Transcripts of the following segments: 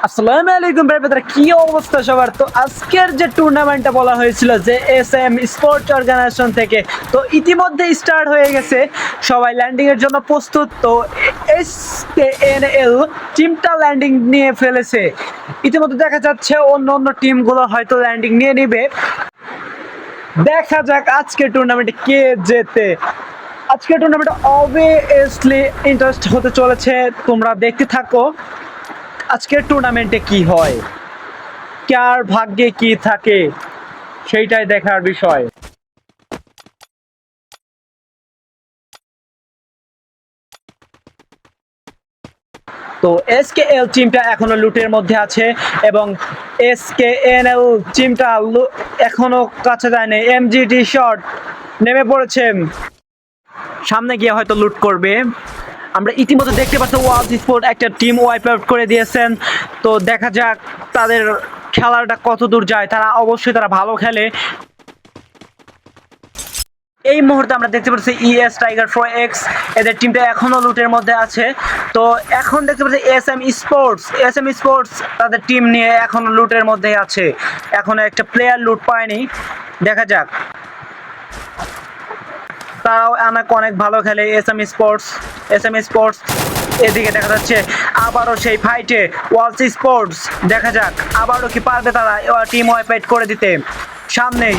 আসসালামু আলাইকুম ব্রাদার, কি অবস্থা সবার? তো আজকের যে টুর্নামেন্টটা বলা হয়েছিল যে এসএম স্পোর্টস অর্গানাইজেশন থেকে, তো ইতিমধ্যে স্টার্ট হয়ে গেছে। সবাই ল্যান্ডিং এর জন্য প্রস্তুত। তো এসকেএনএল টিমটা ল্যান্ডিং নিয়ে ফেলেছে। ইতিমধ্যে দেখা যাচ্ছে অন্য অন্য টিমগুলো হয়তো ল্যান্ডিং নিয়ে নেবে। দেখা যাক আজকের টুর্নামেন্টে কে জেতে। আজকের টুর্নামেন্টে অবভিয়াসলি ইন্টারেস্ট হতে চলেছে, তোমরা দেখতে থাকো আজকের টুর্নামেন্টে কি হয়, কার ভাগ্যে কি থাকে সেইটাই দেখার বিষয়। তো এসকেএল টিমটা এখনো লুটের মধ্যে আছে এবং এসকেএনএল টিমটা এখনো কাছে যায়নি। এমজিটি শট নেমে পড়েছে, সামনে গিয়ে হয়তো লুট করবে। আমরা ইতিমধ্যে দেখতে পাচ্ছি ওয়ার্ল্ড স্পোর্ট একটা টিম ওয়াইপ আউট করে দিয়েছেন। তো দেখা যাক তাদের খেলাটা কত দূর যায়। তারা অবশ্যই ভালো খেলে। এই মুহূর্তে আমরা দেখতে পাচ্ছি ইএস টাইগার 4X, এদের টিমটা এখনো লুটের মধ্যে আছে। তো এখন দেখতে পাচ্ছি এসএম স্পোর্টস তাদের টিম নিয়ে এখনো লুটের মধ্যে আছে, এখনো একটা প্লেয়ার লুট পায়নি। দেখা যাক, তারাও অনেক ভালো খেলে এসএম স্পোর্টস। এদিকে দেখা যাচ্ছে আবারও সেই ফাইটে ওয়ার্ল্ড স্পোর্টস। দেখা যাক আবারও কি পারবে তারা টিম ওয়াইপ আউট করে দিতে।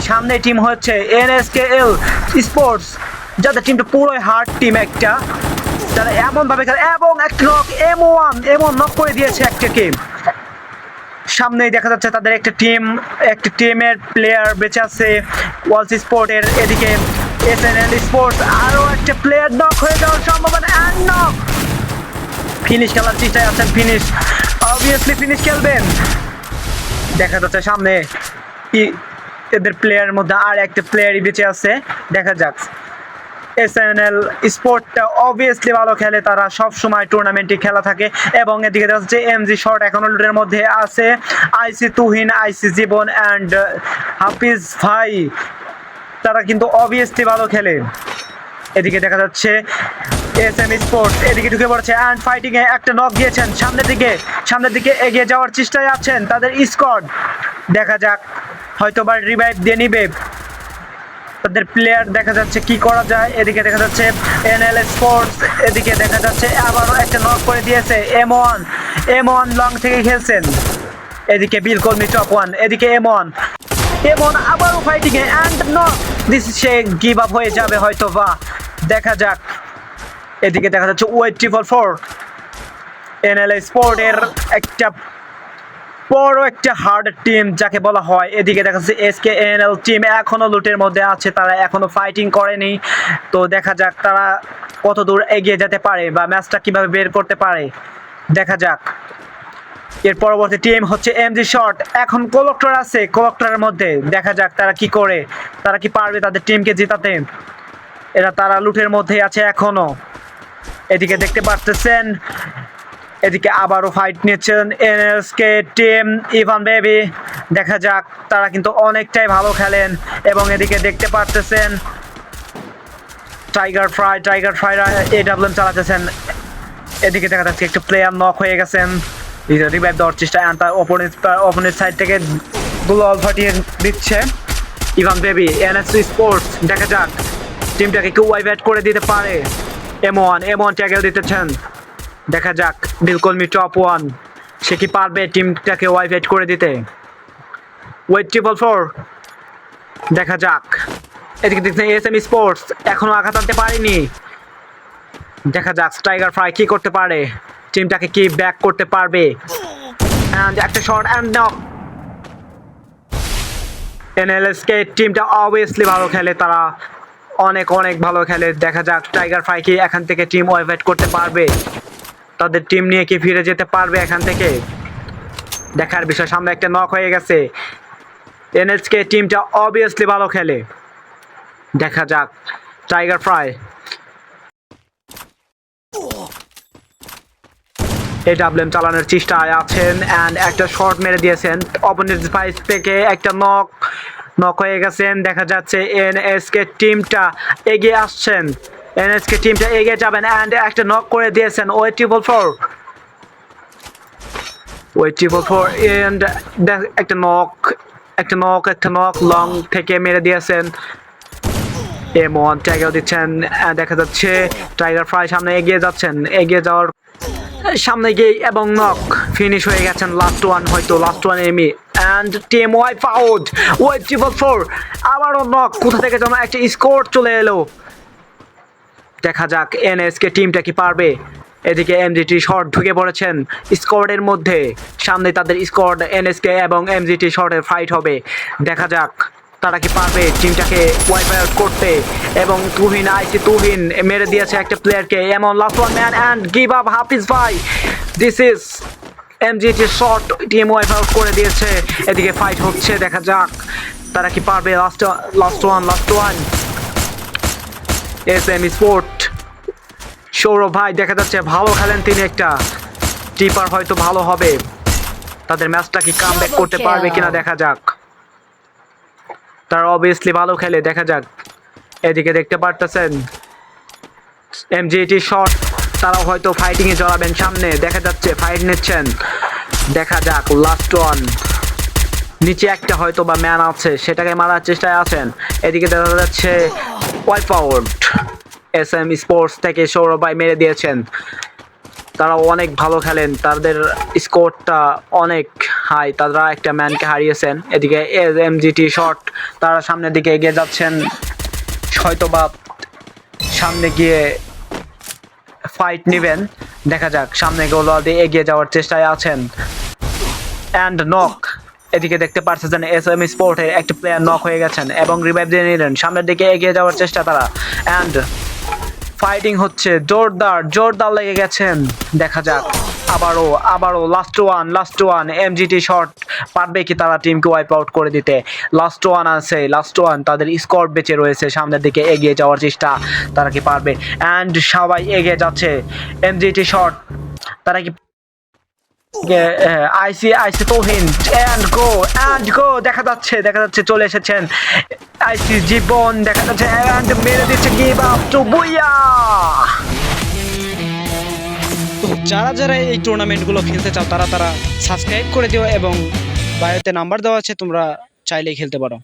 সামনে টিম হচ্ছে এনএসকেএল স্পোর্টস, যাদের টিমটা পুরোই হার্ড টিম একটা, যারা এমন ভাবে খেলে এবং একটা নক এমন নক করে দিয়েছে একটাকে। সামনেই দেখা যাচ্ছে তাদের একটা টিমের প্লেয়ার বেঁচে আছে ওয়ার্ল্ড স্পোর্টের। এদিকে এসএনএল স্পোর্টস আরও একটা প্লেয়ার নক হয়ে যাওয়ার সম্ভাবনা। অ্যান্ড নক, ফিনিশ খেলার চেষ্টায় আছেন। অবভিয়াসলি ফিনিশ খেলবেন। দেখা যাচ্ছে সামনে এদের প্লেয়ারের মধ্যে আর একটা প্লেয়ারই বেঁচে আছে। দেখা যাক, এসএনএল স্পোর্টটা অবভিয়াসলি ভালো খেলে, তারা সব সময় টুর্নামেন্টে খেলা থাকে। এবং এদিকে দেখা যাচ্ছে এমজি শট এখনো লুটের মধ্যে আছে। আইসি তুহিন, আইসি জীবন অ্যান্ড হাফিজ ভাই, তারা কিন্তু অবভিয়াসলি ভালো খেলে। এদিকে দেখা যাচ্ছে এসএম স্পোর্টস এদিকে ঢুকে পড়েছে অ্যান্ড ফাইটিং এ একটা নক দিয়েছেন। সামনের দিকে এগিয়ে যাওয়ার চেষ্টায় আছেন তাদের স্কোয়াড। দেখা যাক হয়তোবা রিভাইভ দিয়ে নিবে তাদের প্লেয়ার। দেখা যাচ্ছে কি করা যায়। এদিকে দেখা যাচ্ছে এনএল স্পোর্টস, এদিকে দেখা যাচ্ছে আবারও একটা নক করে দিয়েছে। এমন লং থেকে খেলছেন। এদিকে বিলকলমি টপ ওয়ান, এদিকে এমন আবারও fighting A and knock this, say give up হয়ে যাবে হয়তো বা। দেখা যাক, এদিকে দেখা যাচ্ছে ওয়েট 444 এনএল স্পোর্টের একটা বড় একটা হার্ড টিম যাকে বলা হয়। এদিকে দেখা যাচ্ছে এসকেএনএল টিম এখনো লুটের মধ্যে আছে, তারা এখনো ফাইটিং করেনি। তো দেখা যাক তারা কত দূর এগিয়ে যেতে পারে বা ম্যাচটা কিভাবে বের করতে পারে। দেখা যাক, এর পরবর্তী টিম হচ্ছে এমজি শট। এখন কলেক্টর আছে, কলেক্টরের মধ্যে দেখা যাক তারা কি করে, তারা কি পারবে তাদের টিমকে জেতাতে। তারা লুটের মধ্যে আছে এখনো। এদিকে দেখতে পারতেছেন, এদিকে আবারও ফাইট নিচ্ছেন এনএসকে টিম ইভান বেবি। দেখা যাক, তারা কিন্তু অনেকটাই ভালো খেলেন। এবং এদিকে দেখতে পারতেছেন টাইগার ফ্রাইরা এডাব্লিউএম চালাতেছেন। এদিকে দেখা যাচ্ছে একটা প্লেয়ার নক হয়ে গেছেন, রিভাইভ দেওয়ার চেষ্টা, তার অপোনেন্ট সাইড থেকে গ্লোয়াল ফাটিয়ে দিচ্ছে ইভান বেবি এনএসসি স্পোর্টস। দেখা যাক টিমটাকে কেউ ওয়াইপ আউট করে দিতে পারে। এমন ট্যাগেল দিতেছেন। দেখা যাক বিলকলমি টপ ওয়ান, সে কি পারবে টিমটাকে ওয়াইপ আউট করে দিতে। ওয়েট 444, দেখা যাক। এদিকে দেখছেন এসএম স্পোর্টস এখনো আঘাত আনতে পারেনি। দেখা যাক টাইগার ফ্রাই কি করতে পারে, টিমটাকে কি ব্যাক করতে পারবে। অ্যান্ড একটা শট অ্যান্ড নক। এনএলএসকে টিমটা অবভিয়াসলি ভালো খেলে, তারা অনেক ভালো খেলে। দেখা যাক টাইগার ফ্রাই কি এখান থেকে টিম ওয়াইপ আউট করতে পারবে, তাদের টিম নিয়ে কি ফিরে যেতে পারবে এখান থেকে। দেখার বিষয়, সামনে একটা নক হয়ে গেছে। এনএসকে টিমটা অবভিয়াসলি ভালো খেলে। দেখা যাক টাইগার ফ্রাই এডাব্লিউএম চালানোর চেষ্টায় আছেন অ্যান্ড একটা শট মেরে দিয়েছেন। অপোনেন্ট সাইড থেকে একটা নক হয়ে গেছেন। দেখা যাচ্ছে এনএসকে টিমটা এগিয়ে আসছেন, এনএসকে টিমটা এগিয়ে যাবেন অ্যান্ড একটা নক করে দিয়েছেন ওয়েট 444। ওই ট্রিপল ফোর এন্ড একটা নক লং থেকে মেরে দিয়েছেন। এমন টাইগার দিচ্ছেন, দেখা যাচ্ছে টাইগার ফ্রাই সামনে এগিয়ে যাচ্ছেন, এগিয়ে যাওয়ার সামনে গিয়ে এবং নক ফিনিশ হয়ে গেছেন। লাস্ট ওয়ান এমি অ্যান্ড টিম ওয়াইপ আউট। ওই ট্রিপল ফোর আবারও নক, কোথা থেকে যেন একটা স্কোর চলে এলো। দেখা যাক এনএসকে টিমটা কি পারবে। এদিকে এমজিটি শর্ট ঢুকে পড়েছেন স্কোয়াডের মধ্যে, সামনে তাদের স্কোয়াড এনএসকে এবং এমজিটি শর্টের ফাইট হবে। দেখা যাক তারা কি পারবে টিমটাকে ওয়াইপ আউট করতে। এবং তুহিন মেরে দিয়েছে একটা প্লেয়ারকে। এমন last one man and give up Hafiz ভাই। This is MGT short, team wipe out করে দিয়েছে। এদিকে ফাইট হচ্ছে, দেখা যাক তারা কি পারবে। Last one SM sport Sourav ভাই দেখা যাচ্ছে ভালো খেলেন তিনি, একটা টিপার হয়তো ভালো হবে। তাদের ম্যাচটা কি কামব্যাক করতে পারবে কিনা দেখা যাক। তারা অবভিয়াসলি ভালো খেলে, দেখা যাক। এদিকে দেখতে পারতেছেন এমজিটি শট, তারাও হয়তো ফাইটিং এ জড়াবেন সামনে, দেখা যাচ্ছে ফাইট নিচ্ছেন। দেখা যাক লাস্ট ওয়ান, নিচে একটা হয়তো বা ম্যান আছে, সেটাকে মারার চেষ্টায় আছেন। এদিকে দেখা যাচ্ছে ওয়াইপ আউট এসএম স্পোর্টস থেকে সৌরভ ভাই মেরে দিয়েছেন। তারা অনেক ভালো খেলেন, তাদের স্কোরটা অনেক হাই, তারা একটা ম্যানকে হারিয়েছেন। এদিকে এমজিটি শট, তারা সামনের দিকে এগিয়ে যাচ্ছেন, হয়তোবা সামনে গিয়ে ফাইট নেবেন। দেখা যাক, সামনে গোল দিয়ে এগিয়ে যাওয়ার চেষ্টায় আছেন। অ্যান্ড নক, এদিকে দেখতে পাচ্ছেন এসএম স্পোর্টের একটা প্লেয়ার নক হয়ে গেছেন এবং রিভাইভ দিয়ে নিলেন। সামনের দিকে এগিয়ে যাওয়ার চেষ্টা তারা, অ্যান্ড ফাইটিং হচ্ছে, জোরদার লেগে গেছেন। দেখা যাক আবারও লাস্ট ওয়ান এমজিটি শট, পারবে কি তারা টিমকে ওয়াইপ আউট করে দিতে। লাস্ট ওয়ান তাদের স্কোর বেঁচে রয়েছে, সামনের দিকে এগিয়ে যাওয়ার চেষ্টা, তারা কি পারবে। অ্যান্ড সবাই এগিয়ে যাচ্ছে, এমজিটি শট, তারা কি আইসি তুহিন অ্যান্ড গো দেখা যাচ্ছে চলে এসেছেন আইসি জীবন, দেখা যাচ্ছে অ্যান্ড মেরে দিচ্ছে গিভ আপ টু বুইয়া। তো যারা এই টুর্নামেন্টগুলো খেলতে চাও তারা সাবস্ক্রাইব করে দিও এবং বায়োতে নাম্বার দেওয়া আছে, তোমরা চাইলেই খেলতে পারো।